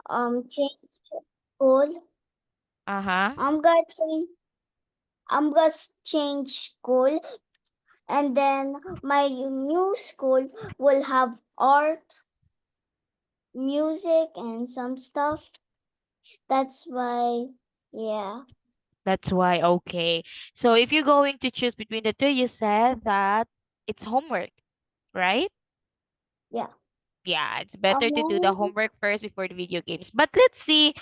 change school. Uh-huh. I'm gonna change. I'm gonna change school, and then my new school will have art, music, and some stuff. That's why, yeah, That's why, okay. So if you're going to choose between the two, you said that it's homework, right? yeah. Yeah, it's better to do the Um, homework first before the video games. But let's see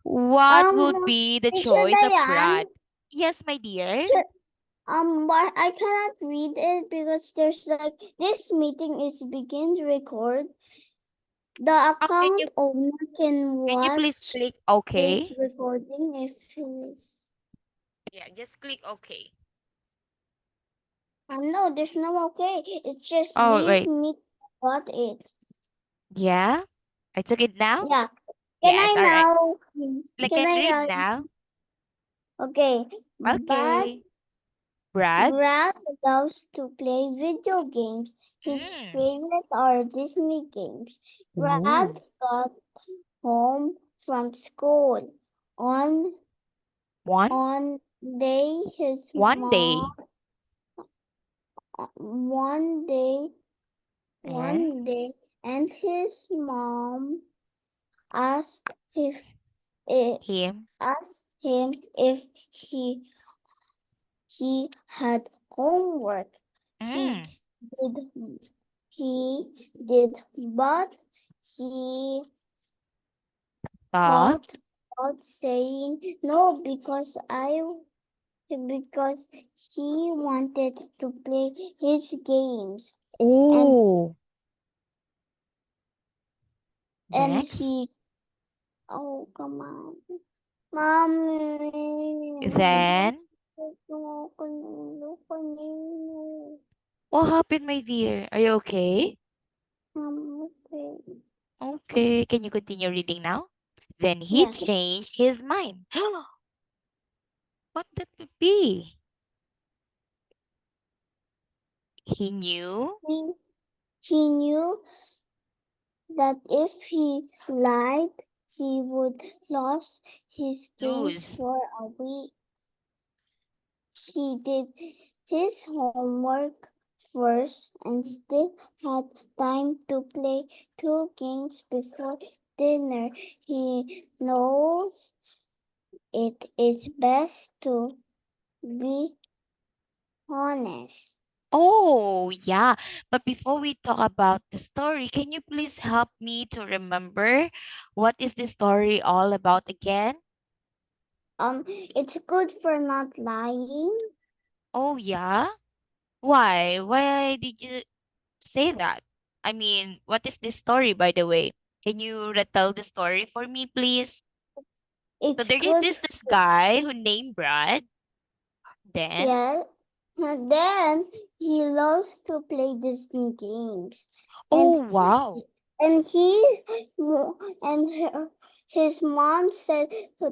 what would um, be the Teacher choice of Diane, Brad. Yes, my dear. but I cannot read it because there's like this meeting is begin to record. The Can you account owner can please watch click okay? this recording if he's. Yeah, just click okay. No, there's no okay. It's just Oh, leave wait. me got it. Yeah, I took it now. Yeah. Can Yes, I all right. now? I Can can I read now? now. Okay. But Okay. Brad. Brad loves to play video games. His Mm. favorite are Disney games. Brad Ooh. got home from school on One on day his one mom day. one day And one day and his mom asked if it him. asked him if he had homework. Mm. He did but he Thought. thought about saying no because he wanted to play his games and Oh. and Next. he oh come on mommy Then what happened, my dear? Are you okay? okay. Okay. Can you continue reading now? Then he Yeah, changed his mind. What that would be? He knew. he, he knew that if he lied, he would lose his games Lose. for a week. He did his homework first and still had time to play two games before dinner. He knows it is best to be honest. Oh, yeah. But before we talk about the story, can you please help me to remember what is the story all about again? It's good for not lying. Oh, yeah. Why? Why did you say that? I mean, what is this story, by the way? Can you retell the story for me, please? So It's there is good. this guy who named Brad. Then, Yeah. And then he loves to play Disney games, and oh wow. and he and his mom said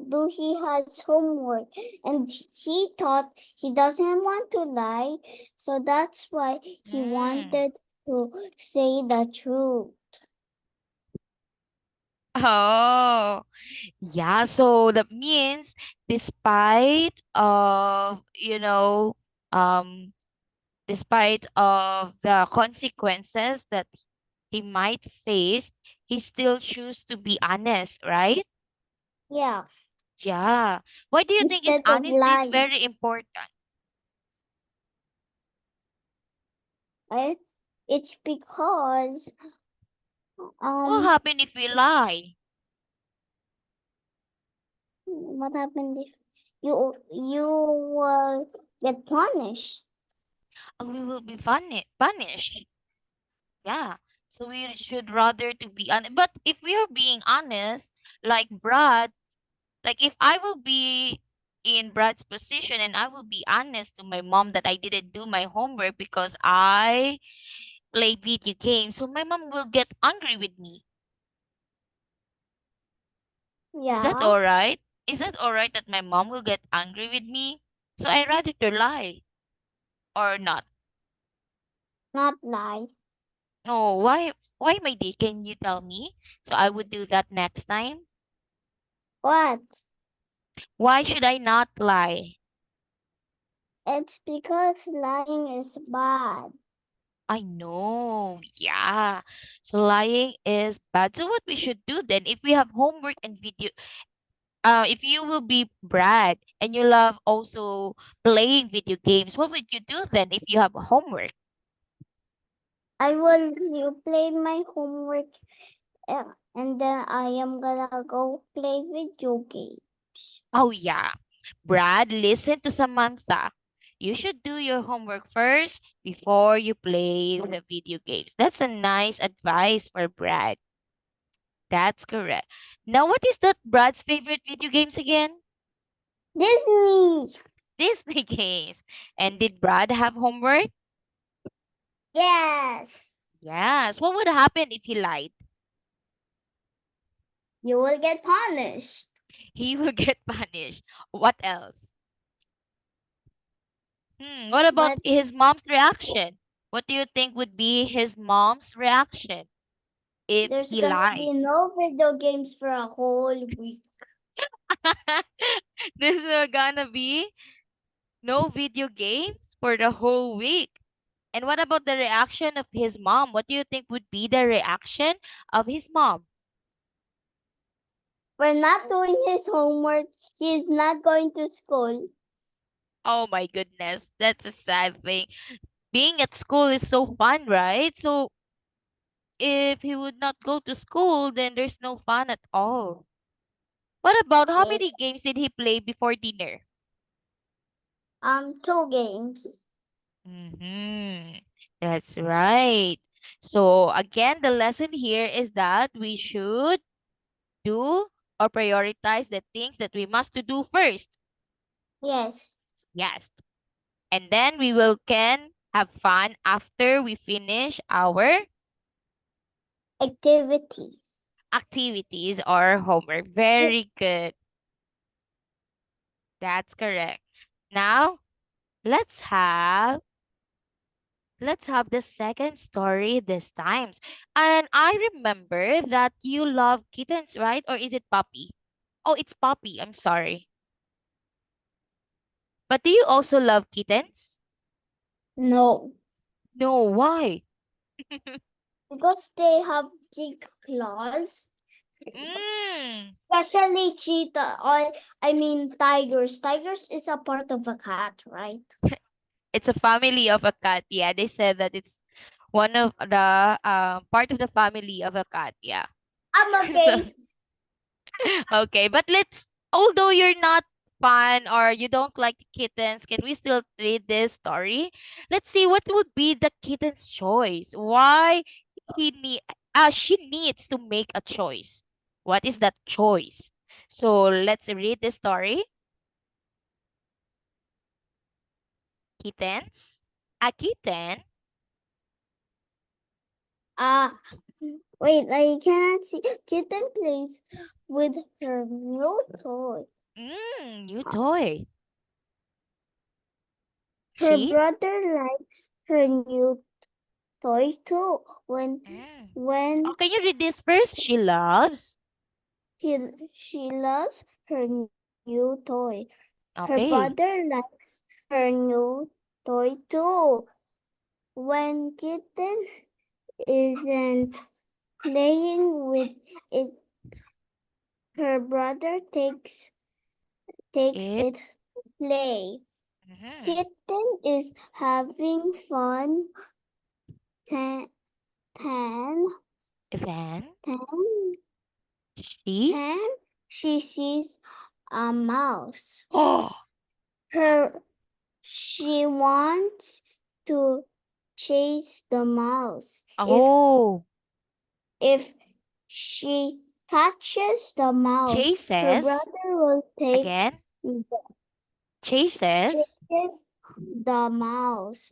do he has homework, and he thought he doesn't want to lie, so that's why he Mm. wanted to say the truth. Oh, yeah. So that means, despite of despite of the consequences that he might face, he still choose to be honest, right? Yeah, Yeah. Why do you think is instead of honesty is lying. very important? Right? It's because What um happen if we lie? what happened if you will get punished? We will be punished. Yeah. So we should rather to be honest. But if we are being honest, like Brad, like if I will be in Brad's position and I will be honest to my mom that I didn't do my homework because I play video games, so my mom will get angry with me. Is that Yeah, all right? Is that all right that my mom will get angry with me? So I rather to lie or not. not lie. Oh, why my dear? Can you tell me? So I would do that next time. What? Why should I not lie? It's because lying is bad. I know. Yeah. So lying is bad. So what we should do then, if we have homework and video, if you will be Brad and you love also playing video games, what would you do then if you have homework? I will play my homework and then I am gonna go play video game. Oh yeah. Brad, listen to Samantha. You should do your homework first before you play the video games. That's a nice advice for Brad. That's correct. Now, what is that Brad's favorite video games again? Disney. Disney games. And did Brad have homework? Yes. Yes. What would happen if he lied? You will get punished. He will get punished. What else? What about But his mom's reaction? What do you think would be his mom's reaction if there's he gonna lied? be no video games for a whole week. There's not gonna be no video games for the whole week. And what about the reaction of his mom? What do you think would be the reaction of his mom? For not doing his homework, he is not going to school. Oh my goodness, that's a sad thing. Being at school is so fun, right? So if he would not go to school, then there's no fun at all. What about how Eh, many games did he play before dinner? 2 games. Mm-hmm. That's right. So again, the lesson here is that we should do or prioritize the things that we must to do first. Yes. Yes. And then we will can have fun after we finish our Activities. activities or homework. Very good. That's correct. Now, let's have let's have the second story this times. And I remember that you love kittens, right? Or is it puppy? Oh, it's puppy. I'm sorry. But do you also love kittens? No. No, why? Because they have big claws. Mm, Especially cheetah. I mean tigers. Tigers is a part of a cat, right? it's a family of a cat. Yeah, they said that it's one of the part of the family of a cat. Yeah. I'm So okay. okay, but let's although you're not fun or you don't like kittens, can we still read this story? Let's see what would be the kitten's choice. Why he need she needs to make a choice. What is that choice? So let's read the story. Kittens. A kitten. Ah, wait, I cannot see. Kitten plays with her new toy. New toy. Her She? brother likes her new toy too. Mm. When Oh, can you read this first? She loves. she loves her new toy. Her Okay. brother likes her new toy too. When kitten isn't playing with it, her brother takes It. it to play. Mhm. Kitten is having fun. Ten, ten, Then ten, she. ten. She sees a mouse. Oh. She wants to chase the mouse. Oh. If she catches the mouse, her Chases. brother will take Again. the Chases. chases the mouse.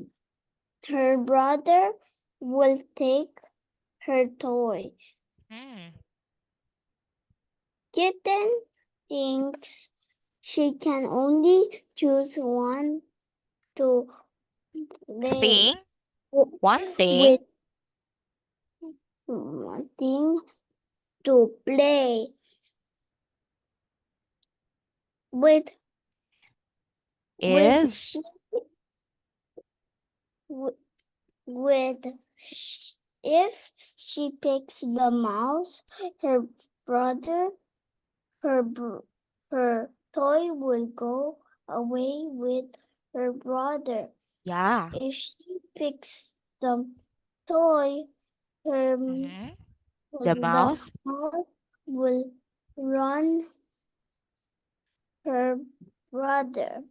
Her brother will take her toy. Hmm. Kitten thinks she can only choose one to play Thing. One thing. with, one thing to play. with with If, she wi- with sh- if she picks the mouse, her brother her br- her toy will go away with her brother. yeah. If she picks the toy, her Mm-hmm. The the mouse mouse will run her brother.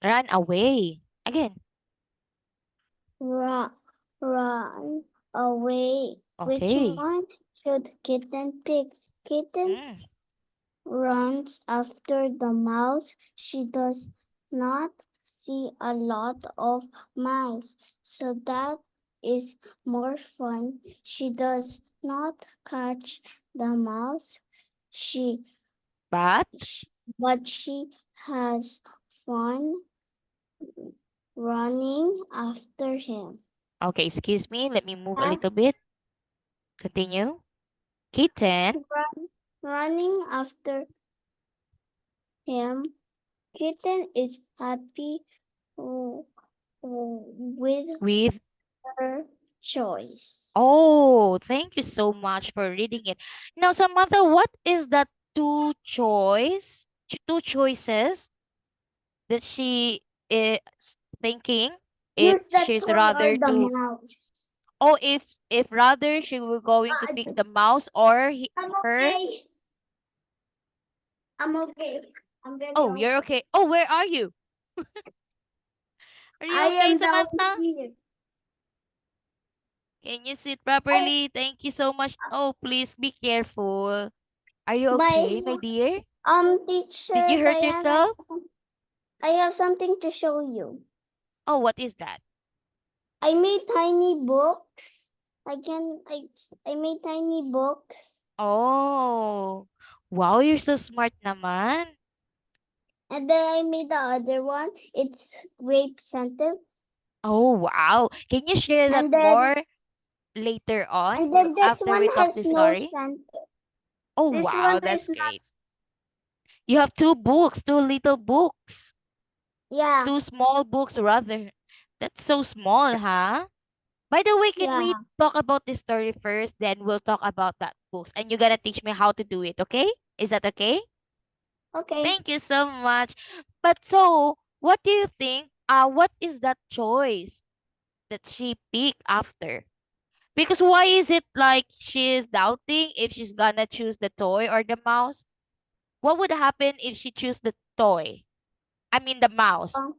ran away. Again. Run, run away. Which Okay. one should kitten pick? Kitten Mm. runs after the mouse. She does not see a lot of mice, so that is more fun. She does not catch the mouse. She, But, sh but she has fun running after him. okay, excuse me. Let me move a Huh? little bit. Continue. Kitten Running after him. Kitten is happy w- with with, her choice. oh, thank you so much for reading it. Now, Samantha, what is that two choices that she is thinking if Use the she's toy or rather the to, mouse. oh, if rather she were going to pick Uh, the mouse or I'm her. okay. I'm okay. I'm very Oh, you're okay. okay. Oh, where are you? Are I you okay, am down Samantha? here. Can you sit Oh, properly? Thank you so much. Oh, please be careful. Are you my okay, my dear? Did teacher you hurt Diane, yourself? I have something to show you. Oh, what is that? I made tiny books. I made tiny books. Oh, wow, you're so smart naman. And then I made the other one. It's grape scented. Oh, wow. Can you share that And then more later on this after one we talk has the no story? scent. Oh, This wow, one is that's not. great. You have two books, two little books, Yeah, two small books rather. That's so small, huh? By the way, can we yeah. talk about this story first? Then we'll talk about that books. And you're gonna teach me how to do it, okay? Is that okay? Okay. Thank you so much. But so, what do you think? What is that choice that she picked after? Because why is it like she's doubting if she's gonna choose the toy or the mouse? What would happen if she choose the toy? I mean the mouse. Um,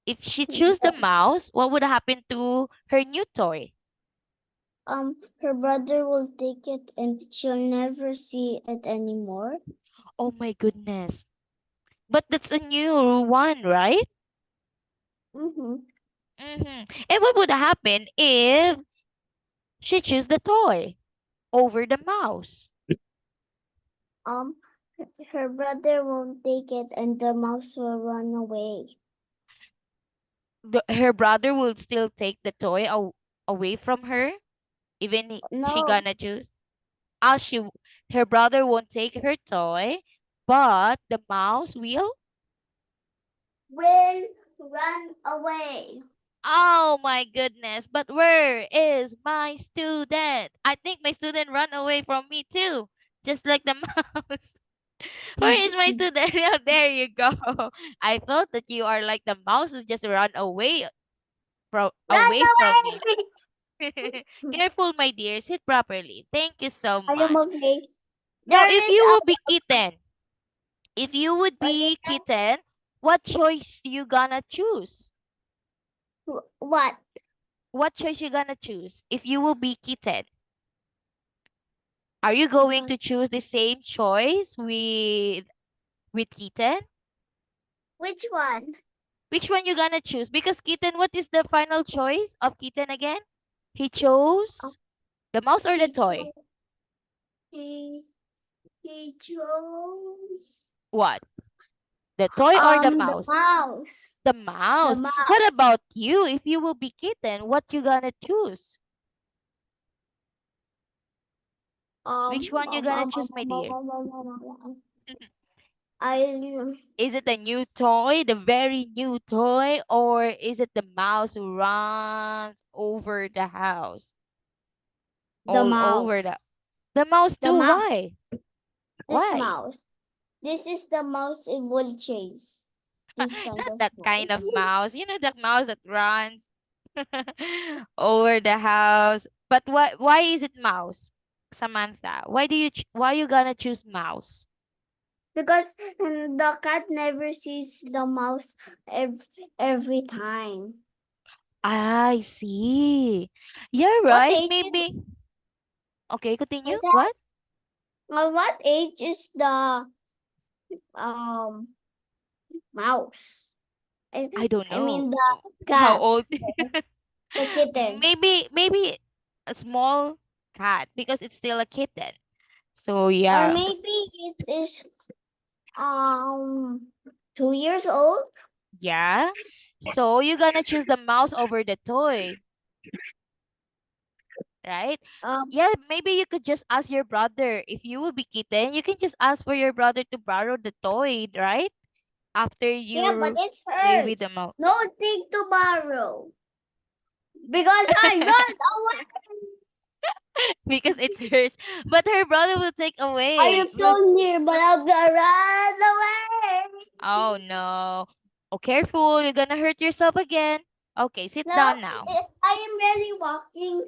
If she choose the the, mouse, what would happen to her new toy? her brother will take it and she'll never see it anymore. Oh my goodness. But that's a new one, right? Mm-hmm. Mm-hmm. And what would happen if she choose the toy over the mouse? Um, her brother won't take it and the mouse will run away. Her brother will still take the toy away from her, even she No, gonna choose. Ah, her brother won't take her toy, but the mouse will. will run away. Oh my goodness! But where is my student? I think my student run away from me too, just like the mouse. Where is my Run student? Oh, there you go. I thought that you are like the mouse who just run away from me. away! Careful, my dear. Sit properly. Thank you so I am much. okay. Now, There if is you will be kitten, if you would what is be kitten, what choice you gonna choose? what? What choice you gonna choose if you will be kitten? Are you going What? to choose the same choice with kitten? Which one? Which one you gonna choose? Because kitten, what is the final choice of kitten again? He chose the mouse or the He toy? chose. He he chose. What? The toy or the The mouse? mouse. The The mouse. mouse. What about you? If you will be kitten, what you gonna choose? Um Which one you um gonna um um choose, my um um dear? um um um, um, um. Is it a new toy, the very new toy, or is it the mouse who runs over the house? the All mouse. over the mouse The too. mouse. Why? This Why? mouse. This is the mouse it will chase. This kind Not of that kind of mouse. mouse. You know the mouse that runs over the house. But why is it mouse? Samantha, why you gonna choose mouse? Because the cat never sees the mouse every time. I see. You're What right. age is Maybe. Okay, continue. that? What? What age is the um mouse? I don't I mean know. the How cat, old? the kitten. Maybe a small cat because it's still a kitten. So Or yeah. maybe it is 2 years old. Yeah. So you're gonna choose the mouse over the toy, right? Um Yeah, maybe you could just ask your brother. If you will be kitten, you can just ask for your brother to borrow the toy, right? After yeah, but you it's play with the hers. mouse. No thing to borrow. Because I run away. Because it's hers. But her brother will take I away. am so near, but I'm gonna run away. Oh no. Oh, careful. You're gonna hurt yourself again. Okay, sit No, down now. I am really walking.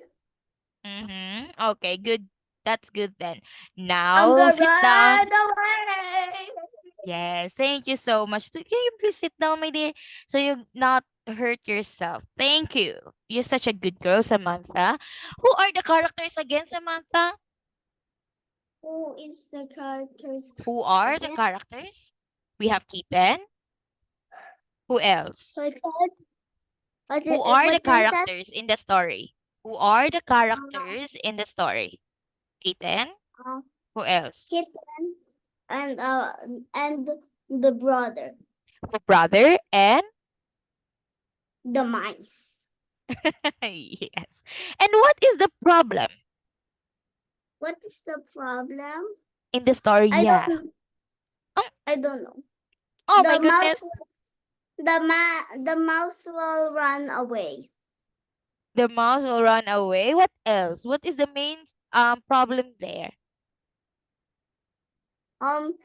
Mm-hmm. Okay, good. That's good then. I'm Now gonna sit down. run away. Yes, thank you so much. Can you please sit down, my dear, so you not hurt yourself? Thank you. You're such a good girl, Samantha. Who are the characters again, Samantha? Who is the characters Who are the again? characters? We have Kitten. Who else? What said? Who are the What they said? characters in the story? Who are the Uh, characters in the story? Kitten. uh, Who else? Kitten and the brother, The brother and the mice. yes. And what is the problem What is the problem? in the story? I Yeah. don't. Oh, I don't know. oh my The goodness. mouse. The mouse will run away. The mouse will run away. What else? What is the main problem there? Um,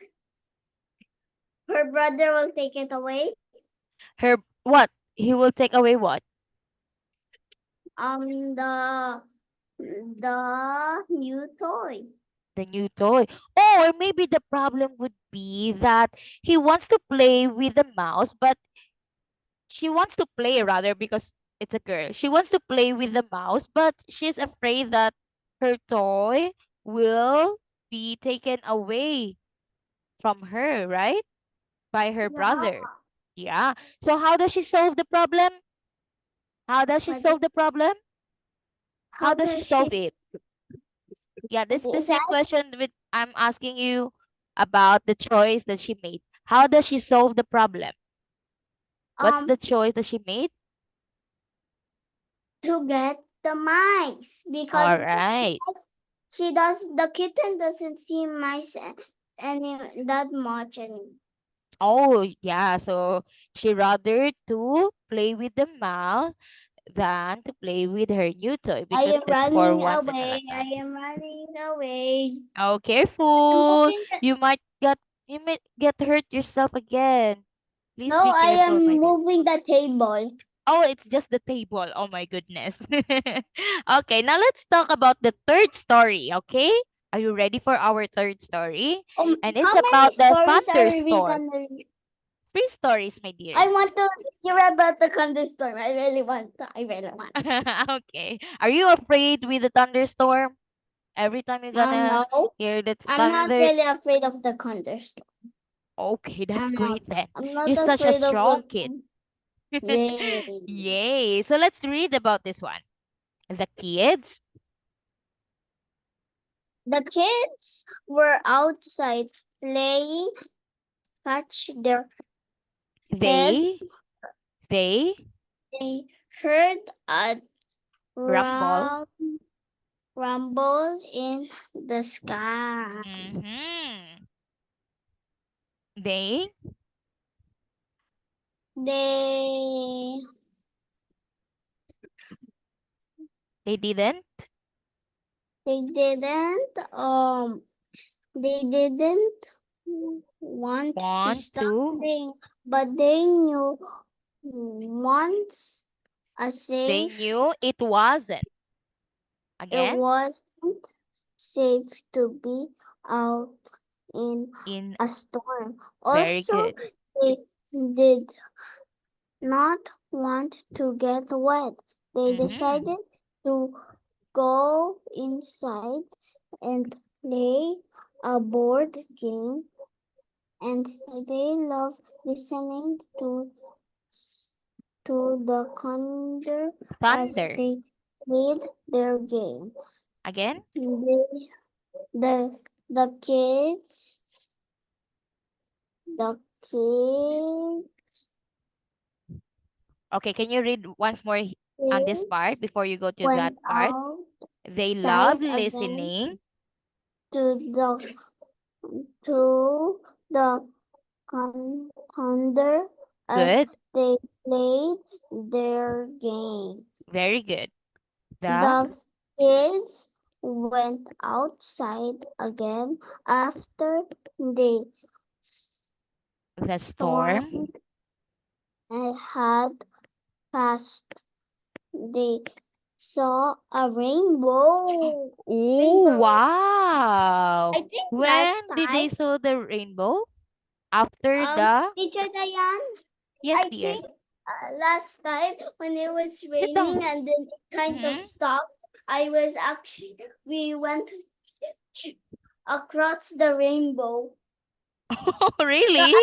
her brother will take it away. Her what? He will take away what? Um, the new toy. The new toy. Or maybe the problem would be that he wants to play with the mouse, but she wants to play rather because it's a girl. She wants to play with the mouse, but she's afraid that her toy will be taken away from her, right? By her Yeah. brother. Yeah. So how does she solve the problem? How does she What is, solve the problem? How how does she does she? solve it? Yeah, this is the Is same that question with I'm asking you about the choice that she made. How does she solve the problem? What's um the choice that she made? to get the mice because All right. she does the kitten doesn't see mice any that much and Oh, yeah. So she rather to play with the mouse than to play with her new toy I because am it's for running once in a away. I lifetime. am running away. Oh, I'm careful. moving the, You might get hurt yourself again. Please no, be I careful, my am dear. moving the table. Oh, it's just the table. Oh my goodness. Okay, now let's talk about the third story, okay? Are you ready for our third story? And it's How many about the stories are we thunderstorm. gonna? Three stories, my dear. I want to hear about the thunderstorm. I really want. I really want. Okay. Are you afraid with the thunderstorm? Every time you're gonna No, hear the I'm not thunder. really afraid of the thunderstorm. Okay, that's I'm not. great then. I'm not You're such a afraid of strong kid. the. Yay. Yay. So let's read about this one. The kids, The kids were outside playing, touch their head. they, they They heard a rumble. rumble in the sky. Mm-hmm. They They they didn't they didn't they didn't want to want stop to. playing, but they knew once a They safe knew it wasn't. it Again, wasn't safe to be out in in a storm. very Also, good. they did not want to get wet. They Mm-hmm. decided to go inside and play a board game, and they love listening to the thunder as Thunder. they played their game. Again. They, the the kids Okay, can you read once more on this part before you go to that went part? They love outside again listening. to the to the thunder as Good. they played their game. Very good. The The kids went outside again after the the storm storm. had passed. They saw a rainbow. Oh, Rainbow. wow. I think last When did time, they saw the rainbow? After the Teacher Diane, yes, I dear. think last time when it was Sit raining down. and then it kind of Mm-hmm. stopped, we went across the rainbow. The, Really?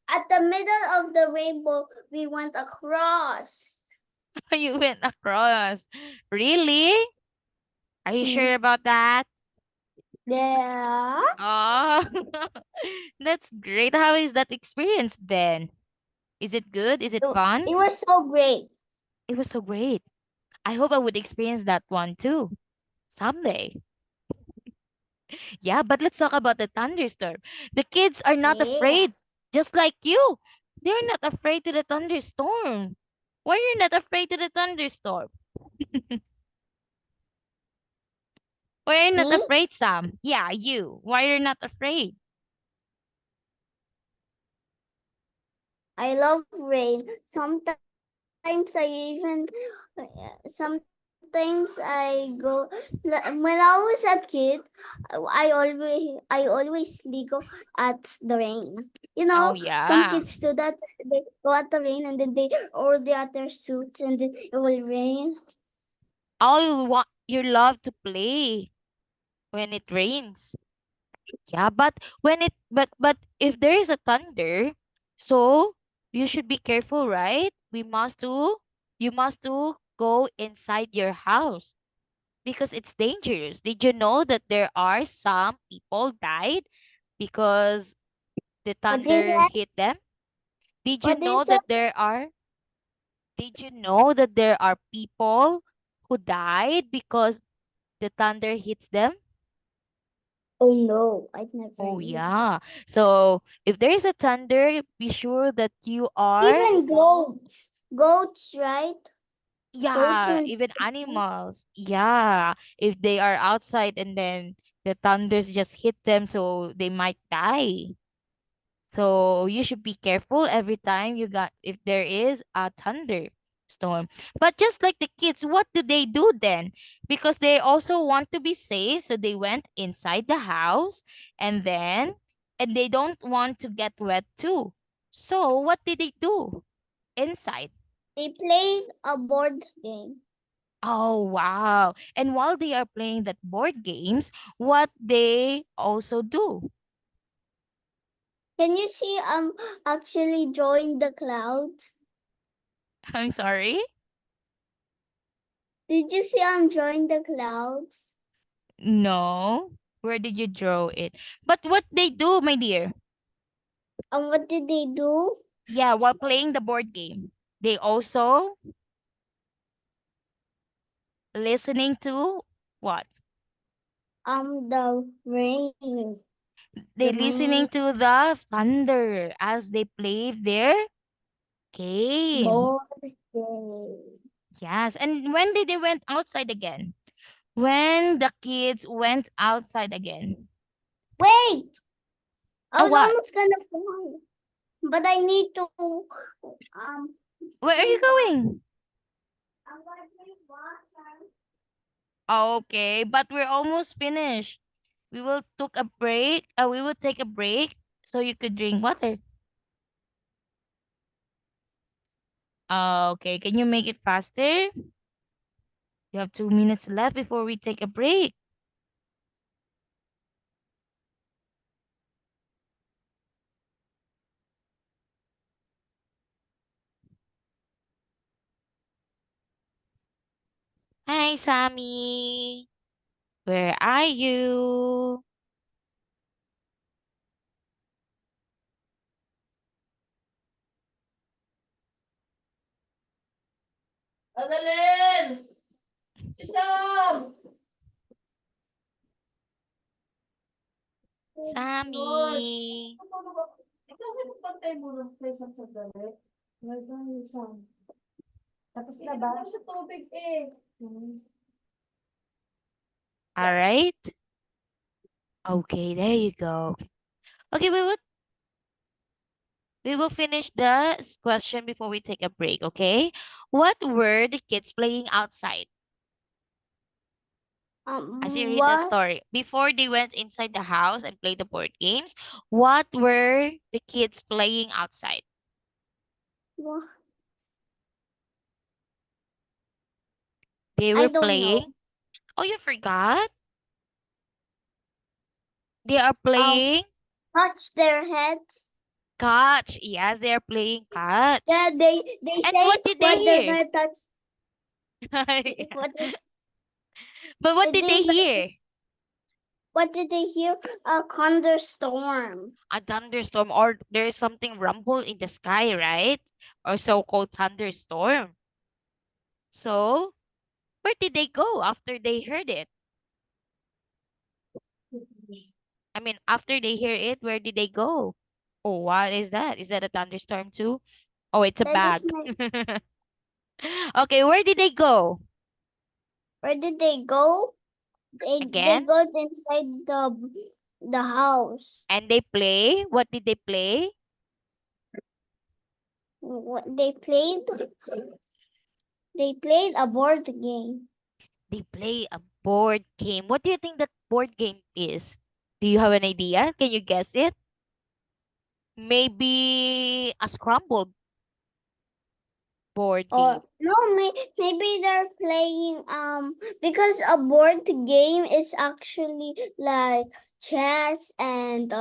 at the middle of the rainbow, we went across. You went across. Really? Are you Mm. sure about that? Yeah. Oh, that's great. How is that experience then? Is it good? Is it fun? It was so great. It was so great. I hope I would experience that one too someday. Yeah, but let's talk about the thunderstorm. The kids are not Yeah. afraid, just like you. They're not afraid to the thunderstorm. Why are you not afraid to the thunderstorm? Why are you not Me? afraid, Sam? Yeah, you. Why are you not afraid? I love rain. Sometimes sometimes I go when I was a kid, I always go at the rain. You Oh know, some yeah. kids do that. They go at the rain and then they already at their suits and then it will rain. Oh, you love to play when it rains. Yeah, but but if there is a thunder, so you should be careful, right? We must to you must to go inside your house because it's dangerous. Did you know that there are some people died because the What is thunder that? hit them? Did you What know is that? that there are people who died because the thunder hits them? Oh no, I've never Oh knew that. yeah. So if there is a thunder, be sure that you are Even goats, right? Goats yeah, and even animals. Yeah. If they are outside and then the thunders just hit them so they might die. So you should be careful every time you got if there is a thunderstorm. But just like the kids, what do they do then? Because they also want to be safe, so they went inside the house and then and they don't want to get wet too. So what did they do inside? they played a board game. Oh wow. And while they are playing that board games, what they also do? Can you see actually drawing the clouds? I'm sorry? Did you see drawing the clouds? No. Where did you draw it? But what they do, my dear? What did they do? Yeah, while playing the board game, they also listening to what? The rain. They The listening main to the thunder as they play their game. board game. Yes. And when did they went outside again? When the kids went outside again. Wait, I Oh, was what? almost gonna fly, but I need to Where are you drink water. going? I'm gonna drink water. Okay, but we're almost finished. We will took a break. We will take a break so you could drink water. Okay, can you make it faster? You have 2 minutes left before we take a break. Hi, Sammy. Where are you? Annalyn! Si Sam! Lord! Sammy. Ikaw may magpantay mo ng place ang sandali. Wala ba yung Sam? Tapos na ba? Ito sa tubig eh. All right. Okay, there you go. Okay, we will finish the question before we take a break, okay? What were the kids playing outside? As you read the What? story, before they went inside the house and played the board games, what were the kids playing outside? What? They I were don't know. playing. Oh, you forgot? They are Um, playing touch their heads. catch. Yes, they are playing catch. Yeah, they And say what did they what they're hear? gonna touch. Yeah. What is But what did they they hear? what did they hear? A thunderstorm. A thunderstorm, or there's something rumble in the sky, right? Or so-called thunderstorm. So, where did they go after they heard it? I mean, after they hear it, where did they go? Oh, what is that? Is that a thunderstorm too? Oh, it's a That is bag. my. Okay, where did they go? Where did they go? They Again? go inside the house. And they play? What did they play? What they played? They played a board game. They play a board game. What do you think that board game is? Do you have an idea? Can you guess it? Maybe a scrambled board game. Or no, maybe they're playing because a board game is actually like chess and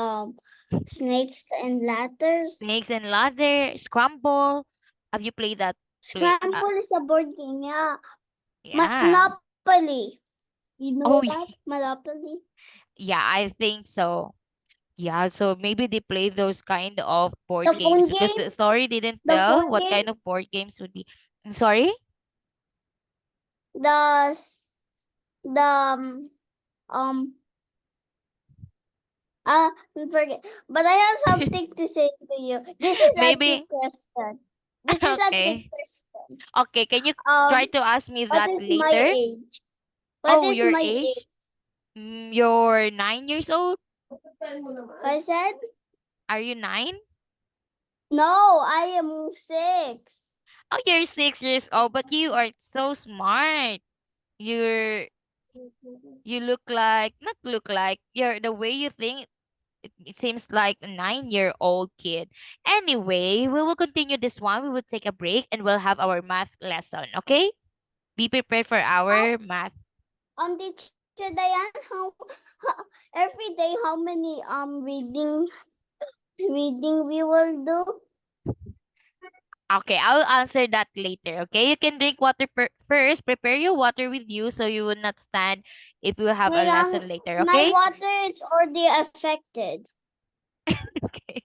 snakes and ladders. Snakes and ladder, scramble. Have you played that? Scramble is a board game, yeah. Yeah. Monopoly. You know Oh, that? Monopoly? yeah, I think so. Yeah, so maybe they play those kind of board The games phone because game? the story didn't The tell phone what game? kind of board games would be. I'm sorry? The s- the um I forget. But I have something to say to you. This is a trick Maybe. question. This is a trick Okay. question. Okay, can you try Um, to ask me what that is my later? age? What Oh, is your my age? age? You're 9 years old? I said Are you 9? no. I am 6. Oh, you're 6 years old, but you are so smart. You're you look like not look like you're the way you think it seems like a 9-year-old kid. Anyway, we will continue this one. We will take a break and we'll have our math lesson, okay? Be prepared for our math. Teacher Diane, how every day how many reading we will do? Okay, I'll answer that later, okay? You can drink water first. Prepare your water with you so you will not stand if we will have a lesson later, My okay? water is already affected. Okay.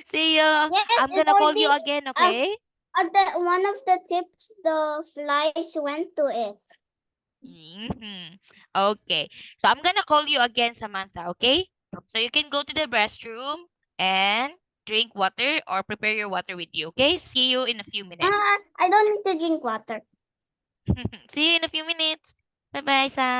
See you. Yes, I'm it gonna call you already again, okay? at one of the tips the flies went to it. Mhm. Okay. So I'm gonna call you again, Samantha, okay? So you can go to the restroom and drink water or prepare your water with you. Okay? See you in a few minutes. I don't need to drink water. See you in a few minutes. Bye-bye, Sam.